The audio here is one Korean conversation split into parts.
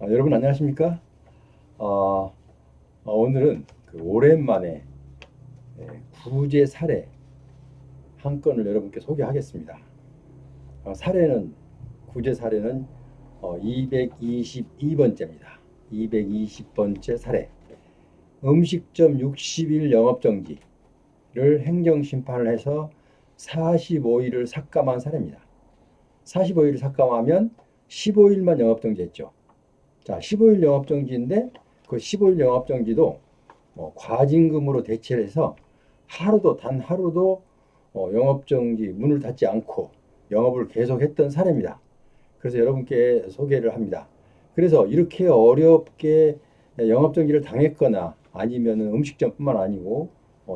여러분 안녕하십니까? 어, 오늘은 오랜만에 구제 사례 한 건을 여러분께 소개하겠습니다. 사례는 구제 사례는 222번째입니다. 220번째 사례. 음식점 60일 영업정지를 행정심판을 해서 45일을 삭감한 사례입니다. 45일을 삭감하면 15일만 영업정지했죠. 자, 15일 영업정지인데 그 15일 영업정지도 과징금으로 대체를 해서 단 하루도 영업정지 문을 닫지 않고 영업을 계속했던 사례입니다. 그래서 여러분께 소개를 합니다. 그래서 이렇게 어렵게 영업정지를 당했거나 아니면 음식점뿐만 아니고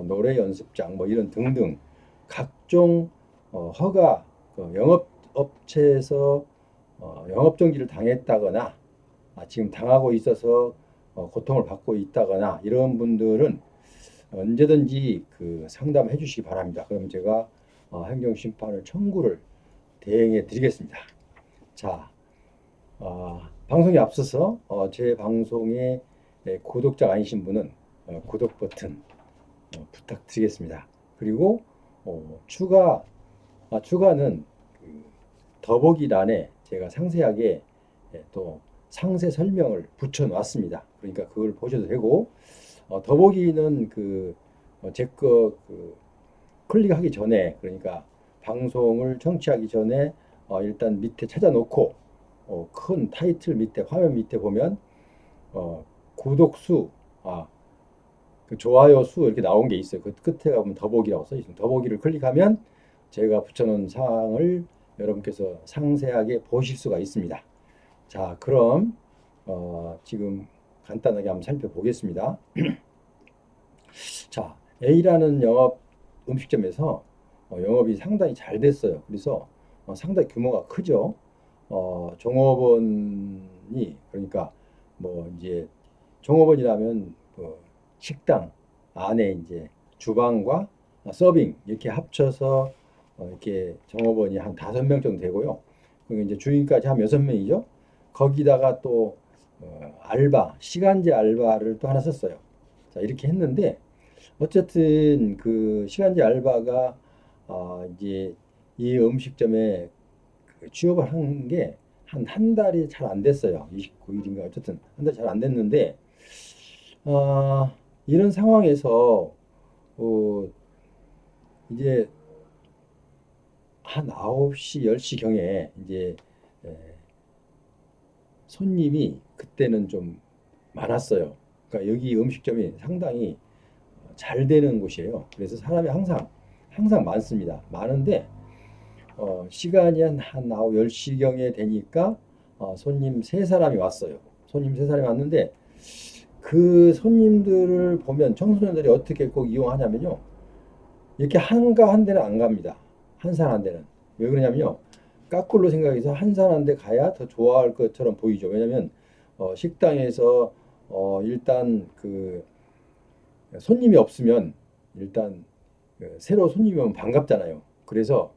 노래 연습장 뭐 이런 등등 각종 허가 영업업체에서 영업정지를 당했다거나 지금 당하고 있어서 고통을 받고 있다거나 이런 분들은 언제든지 상담해 주시기 바랍니다. 그럼 제가 행정심판을 청구를 대행해 드리겠습니다. 자, 방송에 앞서서 제 방송에 구독자가 아니신 분은 구독 버튼 부탁드리겠습니다. 그리고 추가는 더보기란에 제가 상세하게 또 상세 설명을 붙여 놨습니다. 그러니까 그걸 보셔도 되고 더보기는 제거 클릭하기 전에 그러니까 방송을 청취하기 전에 일단 밑에 찾아놓고 큰 타이틀 밑에 화면 밑에 보면 구독 수, 좋아요 수 이렇게 나온 게 있어요. 그 끝에 가면 더보기라고 써 있습니다. 더보기를 클릭하면 제가 붙여놓은 사항을 여러분께서 상세하게 보실 수가 있습니다. 자, 그럼 지금 간단하게 한번 살펴보겠습니다. 자, A라는 영업 음식점에서 영업이 상당히 잘 됐어요. 그래서 상당히 규모가 크죠. 종업원이 그러니까 뭐 이제 종업원이라면 식당 안에 이제 주방과 서빙 이렇게 합쳐서 이렇게 종업원이 한 5명 정도 되고요. 그리고 이제 주인까지 한 6명이죠. 거기다가 또 알바, 시간제 알바를 또 하나 썼어요. 자, 이렇게 했는데 어쨌든 그 시간제 알바가 이제 이 음식점에 취업을 한 게 한 달이 잘 안 됐어요. 29일인가 어쨌든 한 달이 잘 안 됐는데 이런 상황에서 어, 이제 한 9시, 10시 경에 이제 에, 손님이 그때는 좀 많았어요. 그러니까 여기 음식점이 상당히 잘 되는 곳이에요. 그래서 사람이 항상 많습니다. 많은데 시간이 한 9, 10시경에 되니까 손님 세 사람이 왔어요. 손님 세 사람이 왔는데 그 손님들을 보면 청소년들이 어떻게 꼭 이용하냐면요. 이렇게 한가 한 대는 안 갑니다. 한 산 한 대는. 왜 그러냐면요. 까꿀로 생각해서 한 산 한 대 가야 더 좋아할 것처럼 보이죠. 왜냐면 식당에서 일단 손님이 없으면 일단 새로 손님이 오면 반갑잖아요. 그래서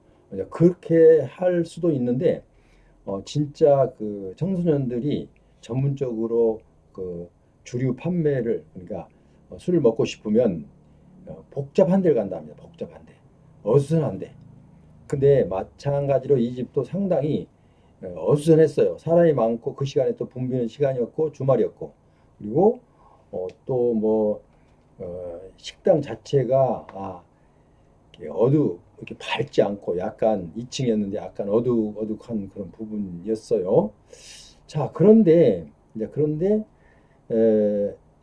그렇게 할 수도 있는데 진짜 청소년들이 전문적으로 주류 판매를 그러니까 술을 먹고 싶으면 복잡한 데를 간답니다. 복잡한 데. 어수선한 데. 근데 마찬가지로 이 집도 상당히 어수선했어요. 사람이 많고 그 시간에 또 붐비는 시간이었고 주말이었고 그리고 또뭐 식당 자체가 이렇게 밝지 않고 약간 2층이었는데 약간 어둑어둑한 그런 부분이었어요. 자, 그런데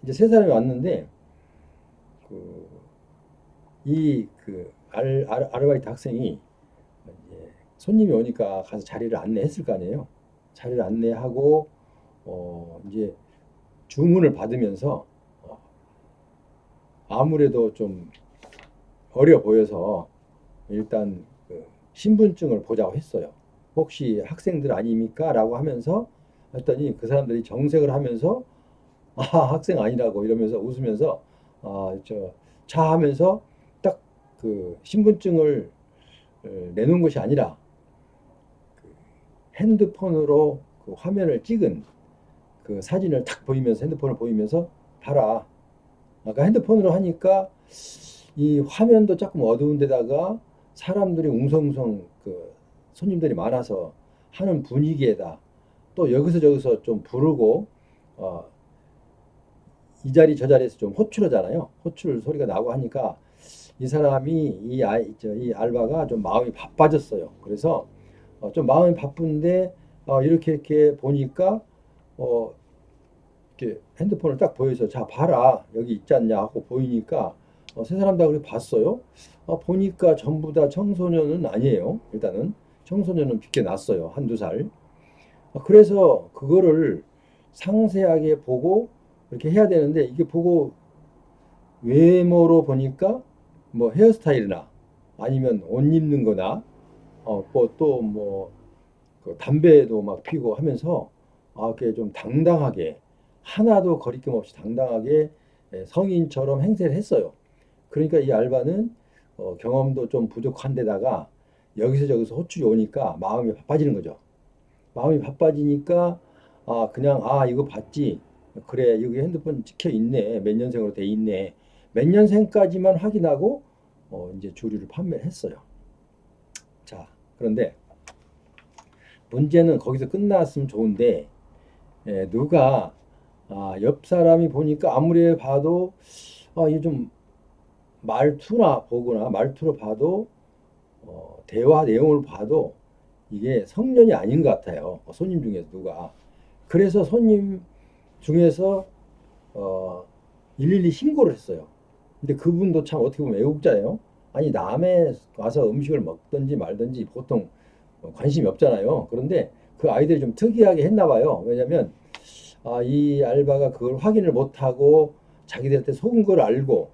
이제 세 사람이 왔는데 아르바이트 학생이 이제 손님이 오니까 가서 자리를 안내했을 거 아니에요. 자리를 안내하고 이제 주문을 받으면서 아무래도 좀 어려 보여서 일단 신분증을 보자고 했어요. 혹시 학생들 아닙니까? 라고 하면서 했더니 그 사람들이 정색을 하면서 학생 아니라고 이러면서 웃으면서 차 하면서 딱 신분증을 내놓은 것이 아니라 핸드폰으로 화면을 찍은 그 사진을 탁 보이면서 핸드폰을 보이면서 봐라. 아까 핸드폰으로 하니까 이 화면도 조금 어두운 데다가 사람들이 웅성웅성 그 손님들이 많아서 하는 분위기에다 또 여기서 저기서 좀 부르고 어, 이 자리 저 자리에서 좀 호출하잖아요. 호출 소리가 나고 하니까 이 사람이 이 알바가 좀 마음이 바빠졌어요. 그래서 좀 마음이 바쁜데 이렇게 보니까 어, 이렇게 핸드폰을 딱 보여서 자 봐라 여기 있지 않냐 하고 보이니까 세 사람 다 그렇게 봤어요. 보니까 전부 다 청소년은 아니에요. 일단은 청소년은 비껴났어요. 한두 살. 그래서 그거를 상세하게 보고 이렇게 해야 되는데 이게 보고 외모로 보니까 뭐 헤어스타일이나 아니면 옷 입는 거나 또뭐 그 담배도 막 피고 하면서 그게 좀 당당하게 하나도 거리낌 없이 당당하게 성인처럼 행세를 했어요. 그러니까 이 알바는 경험도 좀 부족한 데다가 여기서 저기서 호출이 오니까 마음이 바빠지는 거죠. 마음이 바빠지니까 그냥 이거 봤지. 그래 여기 핸드폰 찍혀 있네. 몇 년생으로 돼 있네. 몇 년생까지만 확인하고 이제 주류를 판매했어요. 자, 그런데 문제는 거기서 끝났으면 좋은데 누가 옆 사람이 보니까 아무리 봐도 이게 좀 말투나 보거나 말투로 봐도 대화 내용을 봐도 이게 성년이 아닌 것 같아요. 손님 중에서 누가. 그래서 손님 중에서 112 신고를 했어요. 근데 그분도 참 어떻게 보면 애국자예요. 아니 남의 와서 음식을 먹든지 말든지 보통 관심이 없잖아요. 그런데 그 아이들이 좀 특이하게 했나 봐요. 왜냐면 이 알바가 그걸 확인을 못하고 자기들한테 속은 걸 알고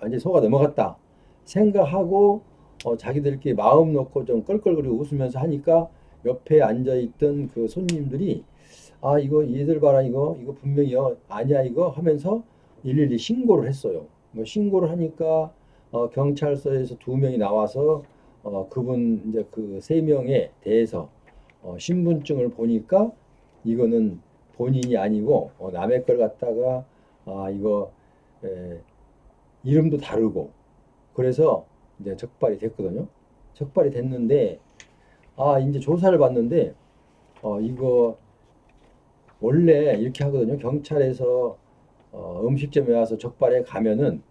완전히 속아 넘어갔다 생각하고 자기들끼리 마음 놓고 좀 껄껄거리고 웃으면서 하니까 옆에 앉아있던 그 손님들이 이거 얘들 봐라 이거 분명히 아니야 이거 하면서 112 신고를 했어요. 뭐 신고를 하니까 경찰서에서 2명이 나와서 그분 이제 그 3명에 대해서 신분증을 보니까 이거는 본인이 아니고 남의 걸 갖다가 이거 이름도 다르고 그래서 이제 적발이 됐거든요. 적발이 됐는데 이제 조사를 받는데 이거 원래 이렇게 하거든요. 경찰에서 음식점에 와서 적발해 가면은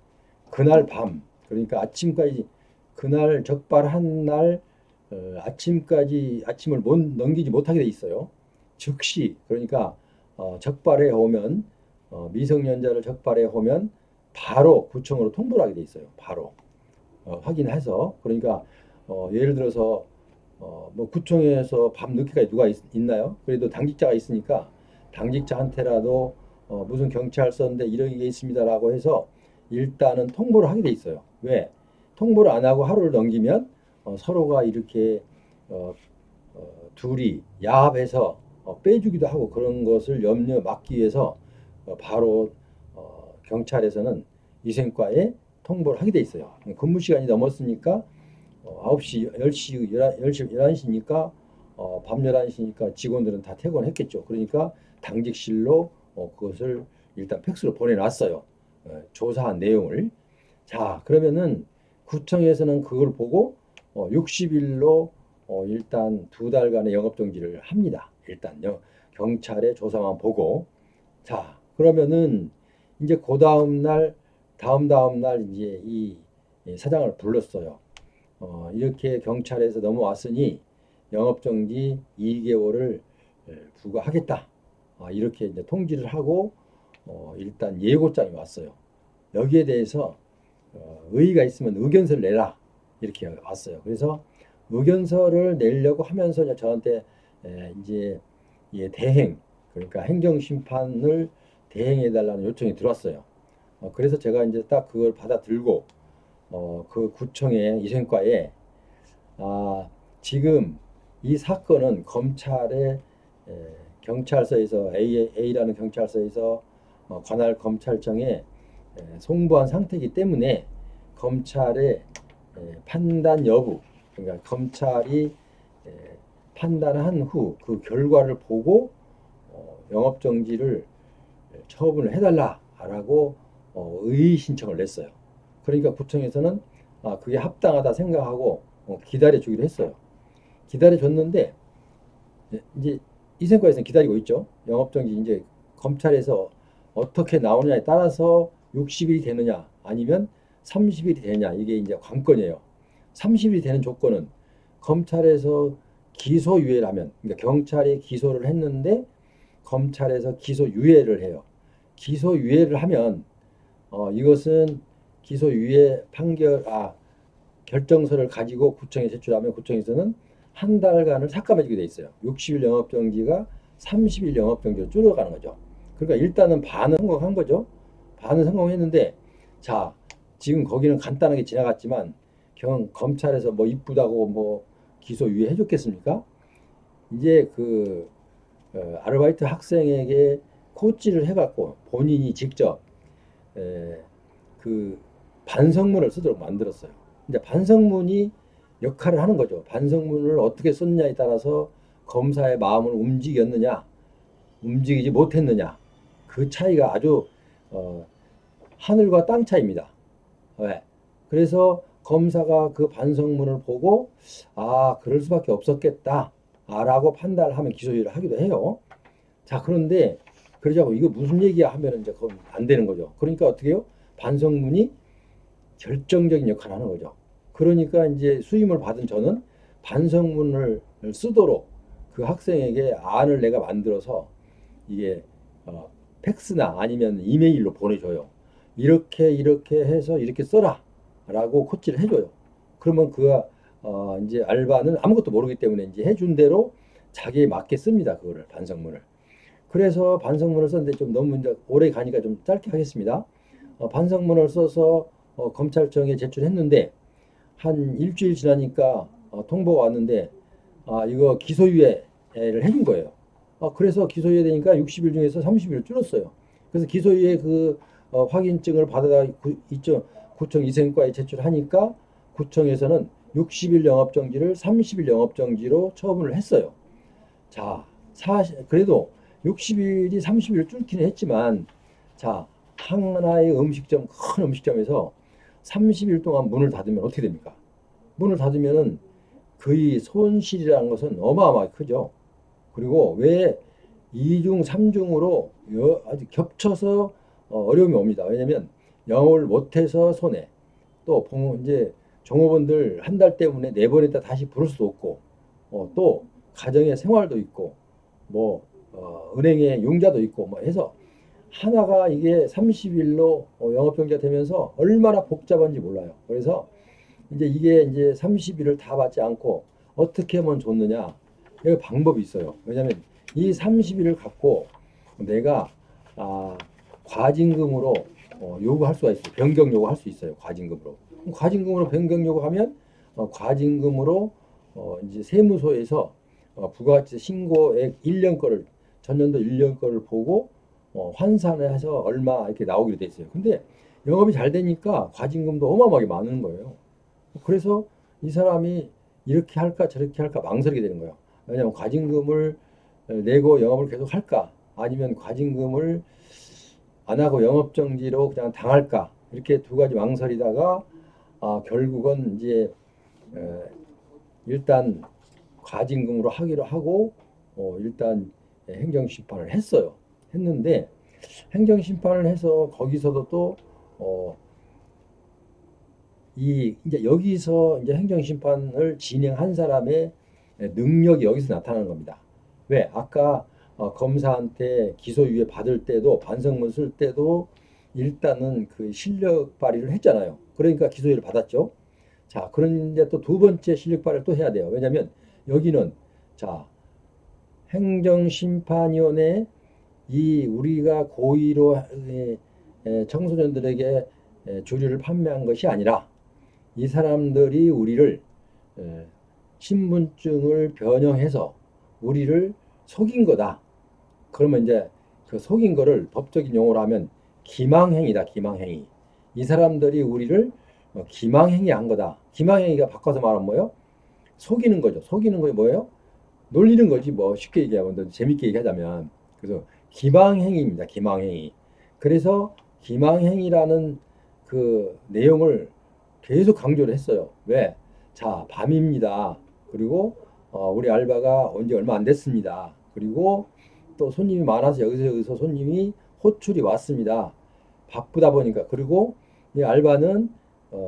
그날 밤 그러니까 아침까지 그날 적발한 날 아침까지 아침을 못 넘기지 못하게 돼 있어요. 즉시 그러니까 적발해 오면 미성년자를 적발해 오면 바로 구청으로 통보를 하게 돼 있어요. 바로 확인해서 그러니까 예를 들어서 뭐 구청에서 밤 늦게까지 누가 있나요? 그래도 당직자가 있으니까 당직자한테라도 무슨 경찰서인데 이런 게 있습니다라고 해서 일단은 통보를 하게 돼 있어요. 왜? 통보를 안 하고 하루를 넘기면 서로가 이렇게 둘이 야합해서 빼주기도 하고 그런 것을 염려 막기 위해서 바로 경찰에서는 위생과에 통보를 하게 돼 있어요. 근무 시간이 넘었으니까 9시, 10시, 10시, 11시니까 밤 11시니까 직원들은 다 퇴근했겠죠. 그러니까 당직실로 그것을 일단 팩스로 보내놨어요. 조사한 내용을. 자, 그러면은 구청에서는 그걸 보고 60일로 일단 2달간의 영업정지를 합니다. 일단 경찰의 조사만 보고. 자, 그러면은 이제 그 다음 날, 다음 날 이제 이 사장을 불렀어요. 이렇게 경찰에서 넘어왔으니 영업정지 2개월을 부과하겠다. 이렇게 이제 통지를 하고 일단 예고장이 왔어요. 여기에 대해서 의의가 있으면 의견서를 내라 이렇게 왔어요. 그래서 의견서를 내려고 하면서 저한테 이제 대행 그러니까 행정심판을 대행해 달라는 요청이 들어왔어요. 그래서 제가 이제 딱 그걸 받아들고 그 구청의 위생과에 지금 이 사건은 검찰의 경찰서에서 A라는 경찰서에서 관할 검찰청에 송부한 상태이기 때문에 검찰의 판단 여부 그러니까 검찰이 판단한 후 그 결과를 보고 영업정지를 처분을 해달라라고 의의 신청을 냈어요. 그러니까 구청에서는 그게 합당하다 생각하고 기다려주기로 했어요. 기다려줬는데 이제 이생과에서는 기다리고 있죠. 영업정지 이제 검찰에서 어떻게 나오느냐에 따라서 60일이 되느냐 아니면 30일이 되느냐 이게 이제 관건이에요. 30일이 되는 조건은 검찰에서 기소유예라면 그러니까 경찰이 기소를 했는데 검찰에서 기소유예를 해요. 기소유예를 하면 이것은 기소유예 결정서를 가지고 구청에 제출하면 구청에서는 한 달간을 삭감해주게 돼 있어요. 60일 영업정지가 30일 영업정지로 줄어가는 거죠. 그러니까 일단은 반은 성공한 거죠. 반은 성공했는데 자 지금 거기는 간단하게 지나갔지만 검찰에서 뭐 이쁘다고 뭐 기소유예 해줬겠습니까? 이제 아르바이트 학생에게 코치를 해갖고 본인이 직접 그 반성문을 쓰도록 만들었어요. 이제 반성문이 역할을 하는 거죠. 반성문을 어떻게 썼냐에 따라서 검사의 마음을 움직였느냐, 움직이지 못했느냐, 그 차이가 아주 하늘과 땅 차이입니다. 왜? 그래서 검사가 그 반성문을 보고 그럴 수밖에 없었겠다라고 판단을 하면 기소유예를 하기도 해요. 자, 그런데 그러자고 이거 무슨 얘기야 하면 이제 그건 안 되는 거죠. 그러니까 어떻게 해요? 반성문이 결정적인 역할을 하는 거죠. 그러니까 이제 수임을 받은 저는 반성문을 쓰도록 그 학생에게 안을 내가 만들어서 이게 팩스나 아니면 이메일로 보내줘요. 이렇게 해서 이렇게 써라 라고 코치를 해줘요. 그러면 이제 알바는 아무것도 모르기 때문에 이제 해준 대로 자기에 맞게 씁니다. 그거를 반성문을. 그래서 반성문을 썼는데 좀 너무 이제 오래 가니까 좀 짧게 하겠습니다. 반성문을 써서 검찰청에 제출했는데 한 일주일 지나니까 통보가 왔는데 이거 기소유예를 해준 거예요. 그래서 기소유예 되니까 60일 중에서 30일을 줄었어요. 그래서 기소유예 확인증을 받아다 구청 이생과에 제출하니까 구청에서는 60일 영업정지를 30일 영업정지로 처분을 했어요. 자, 그래도 60일이 30일을 뚫기는 했지만 자, 하나의 큰 음식점에서 30일 동안 문을 닫으면 어떻게 됩니까? 문을 닫으면은 거의 손실이라는 것은 어마어마하게 크죠. 그리고 왜 2중, 3중으로 아주 겹쳐서 어려움이 옵니다. 왜냐면 영업을 못해서 손해. 또 이제 종업원들 한 달 때문에 내보냈다 다시 부를 수도 없고 또 가정의 생활도 있고 뭐 은행에 융자도 있고 뭐 해서 하나가 이게 30일로 영업정지가 되면서 얼마나 복잡한지 몰라요. 그래서 이게 이제 30일을 다 받지 않고 어떻게 하면 좋느냐. 이 방법이 있어요. 왜냐하면 이 30일을 갖고 내가 과징금으로 요구할 수가 있어요. 변경 요구할 수 있어요. 과징금으로. 과징금으로 변경 요구하면 과징금으로 이제 세무소에서 부가가치 신고액 1년 거를 전년도 1년 거를 보고 환산을 해서 얼마 이렇게 나오기로 돼 있어요. 근데 영업이 잘 되니까 과징금도 어마어마하게 많은 거예요. 그래서 이 사람이 이렇게 할까 저렇게 할까 망설이게 되는 거예요. 왜냐하면 과징금을 내고 영업을 계속 할까 아니면 과징금을 안 하고 영업정지로 그냥 당할까 이렇게 두 가지 망설이다가 결국은 이제 일단 과징금으로 하기로 하고 일단 행정심판을 했는데 행정심판을 해서 거기서도 또 이제 여기서 이제 행정심판을 진행한 사람의 능력이 여기서 나타나는 겁니다. 왜? 아까 검사한테 기소유예 받을 때도 반성문 쓸 때도 일단은 그 실력 발휘를 했잖아요. 그러니까 기소유예를 받았죠. 자, 그런데 또 두 번째 실력 발휘를 또 해야 돼요. 왜냐하면 여기는 자 행정심판위원회 우리가 고의로 청소년들에게 주류를 판매한 것이 아니라 이 사람들이 우리를 신분증을 변형해서 우리를 속인 거다. 그러면 이제 그 속인 거를 법적인 용어로 하면 기망행위다. 기망행위. 이 사람들이 우리를 기망행위 한 거다. 기망행위가 바꿔서 말하면 뭐예요? 속이는 거죠. 속이는 거 뭐예요? 놀리는 거지 뭐 쉽게 얘기하면 재밌게 얘기하자면. 그래서 기망행위입니다. 기망행위. 그래서 기망행위라는 그 내용을 계속 강조를 했어요. 왜? 자, 밤입니다. 그리고 우리 알바가 온 지 얼마 안 됐습니다. 그리고 또 손님이 많아서 여기서 손님이 호출이 왔습니다. 바쁘다 보니까. 그리고 이 알바는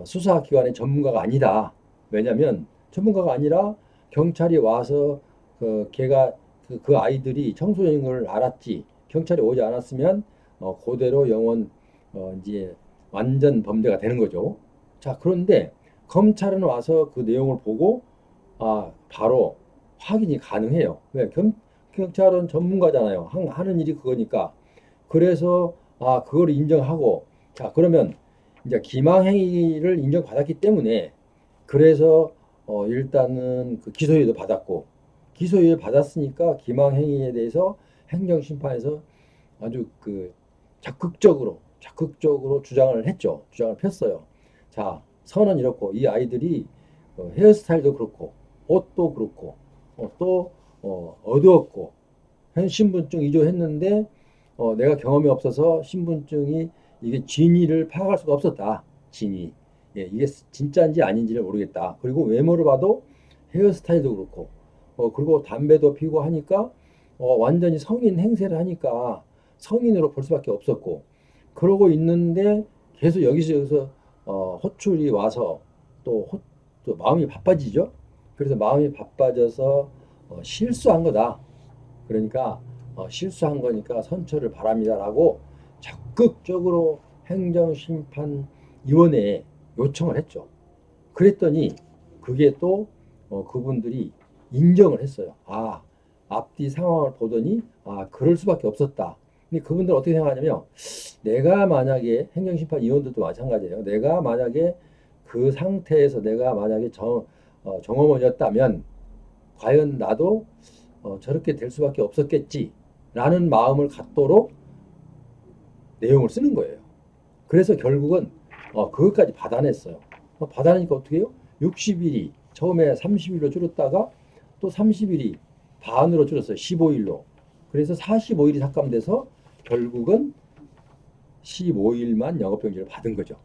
수사기관의 전문가가 아니다. 왜냐면 전문가가 아니라 경찰이 와서 걔가 그 아이들이 청소년인 걸 알았지. 경찰이 오지 않았으면 그대로 영원 이제 완전 범죄가 되는 거죠. 자, 그런데 검찰은 와서 그 내용을 보고 바로 확인이 가능해요. 왜? 경찰은 전문가잖아요. 하는 일이 그거니까. 그래서 그걸 인정하고 자, 그러면 이제 기망행위를 인정받았기 때문에 그래서 일단은 그 기소유예도 받았고 기소유예 받았으니까 기망행위에 대해서 행정심판에서 아주 그 적극적으로 주장을 했죠. 주장을 폈어요. 자, 선은 이렇고 이 아이들이 헤어스타일도 그렇고 옷도 그렇고 또 어두웠고 신분증 위조했는데 내가 경험이 없어서 신분증이 이게 진위를 파악할 수가 없었다. 진위. 예, 이게 진짜인지 아닌지를 모르겠다. 그리고 외모를 봐도 헤어스타일도 그렇고 그리고 담배도 피고 하니까 완전히 성인 행세를 하니까 성인으로 볼 수밖에 없었고 그러고 있는데 계속 여기서 호출이 와서 또, 또 마음이 바빠지죠. 그래서 마음이 바빠져서 실수한 거다. 그러니까 실수한 거니까 선처를 바랍니다라고 적극적으로 행정심판위원회에 요청을 했죠. 그랬더니 그게 또 그분들이 인정을 했어요. 앞뒤 상황을 보더니 그럴 수밖에 없었다. 근데 그분들은 어떻게 생각하냐면 내가 만약에 행정심판위원들도 마찬가지예요. 내가 만약에 그 상태에서 내가 만약에 정어원이었다면 과연 나도 저렇게 될 수밖에 없었겠지라는 마음을 갖도록 내용을 쓰는 거예요. 그래서 결국은 그것까지 받아냈어요. 받아내니까 어떻게 해요? 60일이 처음에 30일로 줄였다가 또 30일이 반으로 줄였어요. 15일로. 그래서 45일이 삭감돼서 결국은 15일만 영업정지를 받은 거죠.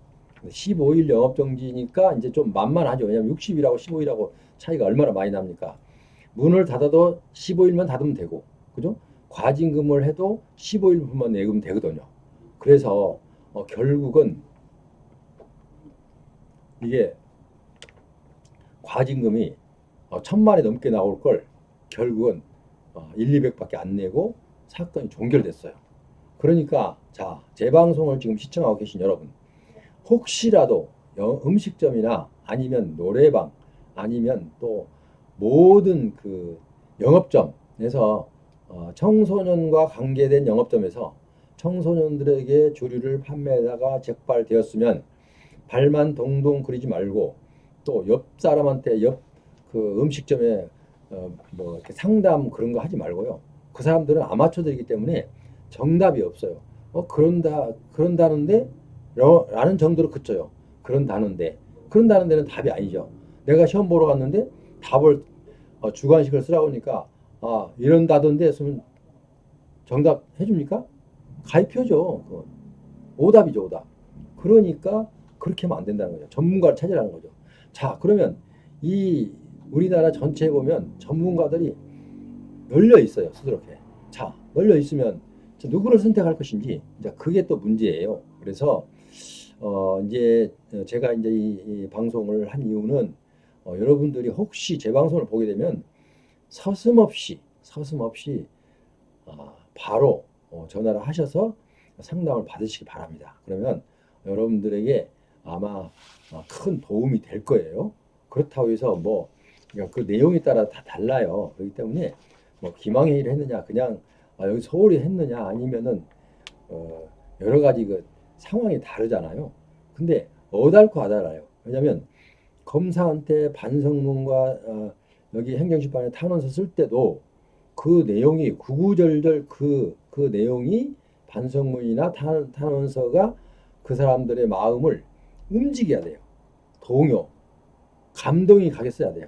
15일 영업정지니까 이제 좀 만만하죠. 왜냐하면 60일하고 15일하고 차이가 얼마나 많이 납니까? 문을 닫아도 15일만 닫으면 되고, 그죠? 과징금을 해도 15일분만 내면 되거든요. 그래서 결국은 이게 과징금이 1,000만이 넘게 나올 걸 결국은 1, 200밖에 안 내고 사건이 종결됐어요. 그러니까 자, 제 방송을 지금 시청하고 계신 여러분, 혹시라도 음식점이나 아니면 노래방 아니면 또 모든 그 영업점에서 청소년과 관계된 영업점에서 청소년들에게 주류를 판매하다가 적발되었으면 발만 동동 그리지 말고 또 옆 사람한테 옆 그 음식점에 뭐 이렇게 상담 그런 거 하지 말고요. 그 사람들은 아마추어들이기 때문에 정답이 없어요. 그런다는데 라는 정도로 그쳐요. 그런다는 데는 답이 아니죠. 내가 시험 보러 갔는데 답을 주관식을 쓰라고 하니까 이런다던데 했으면 정답 해줍니까? 가입표죠. 그건. 오답이죠, 오답. 그러니까 그렇게 하면 안 된다는 거죠. 전문가를 찾으라는 거죠. 자, 그러면 이 우리나라 전체에 보면 전문가들이 널려 있어요, 수두룩해. 자, 널려 있으면 누구를 선택할 것인지 이제 그게 또 문제예요. 그래서 이제 제가 이제 이 방송을 한 이유는 여러분들이 혹시 제 방송을 보게 되면 서슴없이 바로 전화를 하셔서 상담을 받으시기 바랍니다. 그러면 여러분들에게 아마 큰 도움이 될 거예요. 그렇다고 해서 뭐 그 내용에 따라 다 달라요. 그렇기 때문에 뭐 기망행위를 했느냐, 그냥 여기 서울이 했느냐, 아니면은 여러 가지 그 상황이 다르잖아요. 근데 어달고 하달아요. 왜냐하면 검사한테 반성문과 여기 행정심판에 탄원서 쓸 때도 그 내용이 구구절절 그 내용이 반성문이나 탄원서가 그 사람들의 마음을 움직여야 돼요. 동요, 감동이 가게 써야 돼요.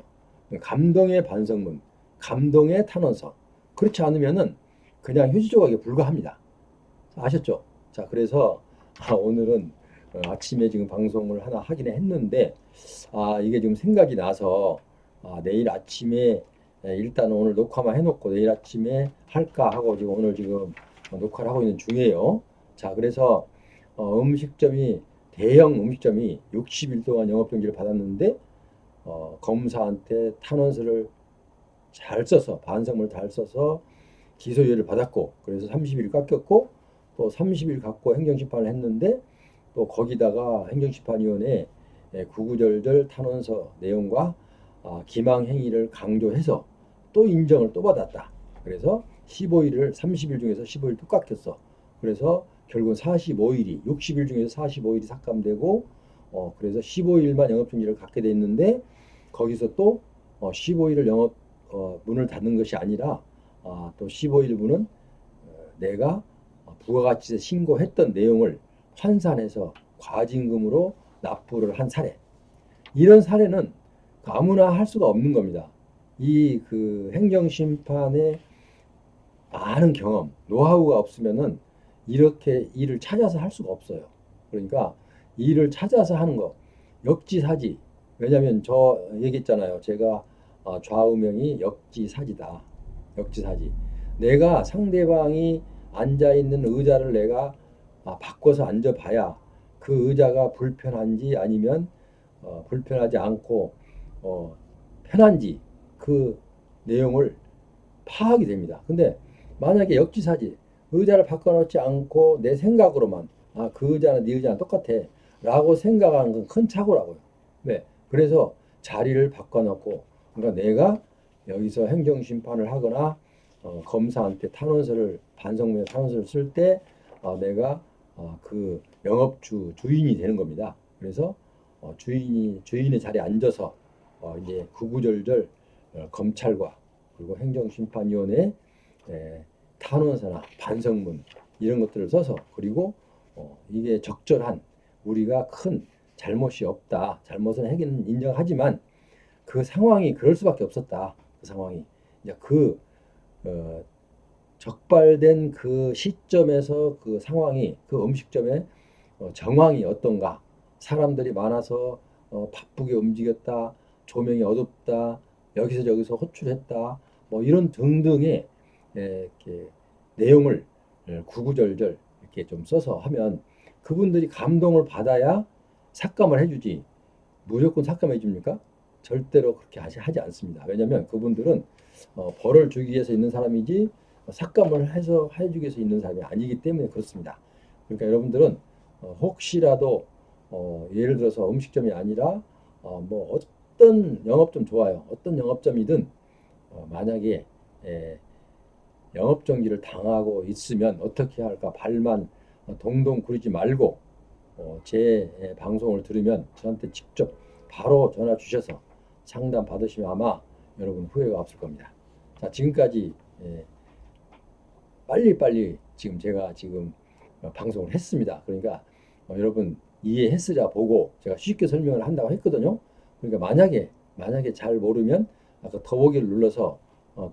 감동의 반성문, 감동의 탄원서. 그렇지 않으면은 그냥 휴지 조각에 불과합니다. 아셨죠? 자, 그래서 오늘은 아침에 지금 방송을 하나 하긴 했는데 이게 지금 생각이 나서 내일 아침에 일단 오늘 녹화만 해놓고 내일 아침에 할까 하고 지금 오늘 지금 녹화를 하고 있는 중이에요. 자, 그래서 음식점이 대형 음식점이 60일 동안 영업정지를 받았는데 검사한테 탄원서를 잘 써서 반성문을 잘 써서 기소유예를 받았고 그래서 30일 깎였고 또 30일 갖고 행정심판을 했는데 또 거기다가 행정심판위원회 구구절절 탄원서 내용과 기망 행위를 강조해서 또 인정을 또 받았다. 그래서 15일을 30일 중에서 15일 또 깎였어. 그래서 결국은 45일이 60일 중에서 45일이 삭감되고 그래서 15일만 영업중지를 갖게 됐는데 거기서 또 15일을 영업 문을 닫는 것이 아니라 또 15일분은 내가 부가가치세 신고했던 내용을 환산해서 과징금으로 납부를 한 사례. 이런 사례는 아무나 할 수가 없는 겁니다. 이 그 행정심판의 많은 경험, 노하우가 없으면은 이렇게 일을 찾아서 할 수가 없어요. 그러니까 일을 찾아서 하는 거 역지사지. 왜냐하면 저 얘기했잖아요. 제가 좌우명이 역지사지다. 역지사지. 내가 상대방이 앉아 있는 의자를 내가 바꿔서 앉아봐야 그 의자가 불편한지 아니면 불편하지 않고 편한지 그 내용을 파악이 됩니다. 근데 만약에 역지사지 의자를 바꿔놓지 않고 내 생각으로만 그 의자는 네 의자는 똑같아 라고 생각하는 건 큰 착오라고요. 왜? 그래서 자리를 바꿔놓고 그러니까 내가 여기서 행정심판을 하거나 검사한테 탄원서를 반성문에 탄원서를 쓸 때 내가 그 영업주 주인이 되는 겁니다. 그래서 주인의 자리에 앉아서 이제 구구절절 검찰과 그리고 행정심판위원회 탄원서나 반성문 이런 것들을 써서 그리고 이게 적절한 우리가 큰 잘못이 없다. 잘못은 하긴 인정하지만 그 상황이 그럴 수밖에 없었다. 그 상황이 이제 적발된 그 시점에서 그 상황이 그 음식점의 정황이 어떤가 사람들이 많아서 바쁘게 움직였다 조명이 어둡다 여기서 저기서 호출했다 뭐 이런 등등의 이렇게 내용을 구구절절 이렇게 좀 써서 하면 그분들이 감동을 받아야 삭감을 해주지 무조건 삭감해 줍니까? 절대로 그렇게 하지 않습니다. 왜냐하면 그분들은 벌을 주기 위해서 있는 사람이지 삭감을 해서 해주기 위해서 있는 사람이 아니기 때문에 그렇습니다. 그러니까 여러분들은 혹시라도 예를 들어서 음식점이 아니라 뭐 어떤 영업점 좋아요. 어떤 영업점이든 만약에 영업정지를 당하고 있으면 어떻게 할까 발만 동동 구르지 말고 제 방송을 들으면 저한테 직접 바로 전화 주셔서 상담 받으시면 아마 여러분 후회가 없을 겁니다. 자, 지금까지 빨리빨리 지금 제가 지금 방송을 했습니다. 그러니까 여러분 이해했으랴 보고 제가 쉽게 설명을 한다고 했거든요. 그러니까 만약에 잘 모르면 아까 더보기를 눌러서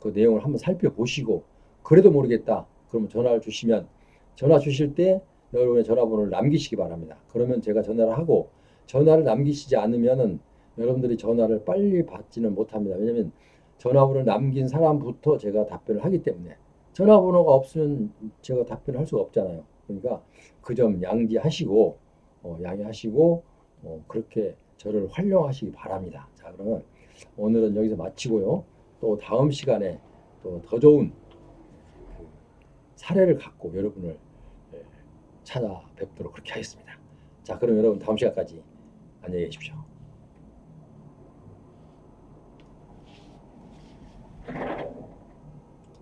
그 내용을 한번 살펴보시고 그래도 모르겠다. 그러면 전화를 주시면 전화 주실 때 여러분의 전화번호를 남기시기 바랍니다. 그러면 제가 전화를 하고 전화를 남기시지 않으면은 여러분들이 전화를 빨리 받지는 못합니다. 왜냐하면 전화번호를 남긴 사람부터 제가 답변을 하기 때문에 전화번호가 없으면 제가 답변을 할 수가 없잖아요. 그러니까 그 점 양지하시고 양해하시고 그렇게 저를 활용하시기 바랍니다. 자, 그러면 오늘은 여기서 마치고요. 또 다음 시간에 또 더 좋은 그 사례를 갖고 여러분을 찾아뵙도록 그렇게 하겠습니다. 자, 그럼 여러분 다음 시간까지 안녕히 계십시오.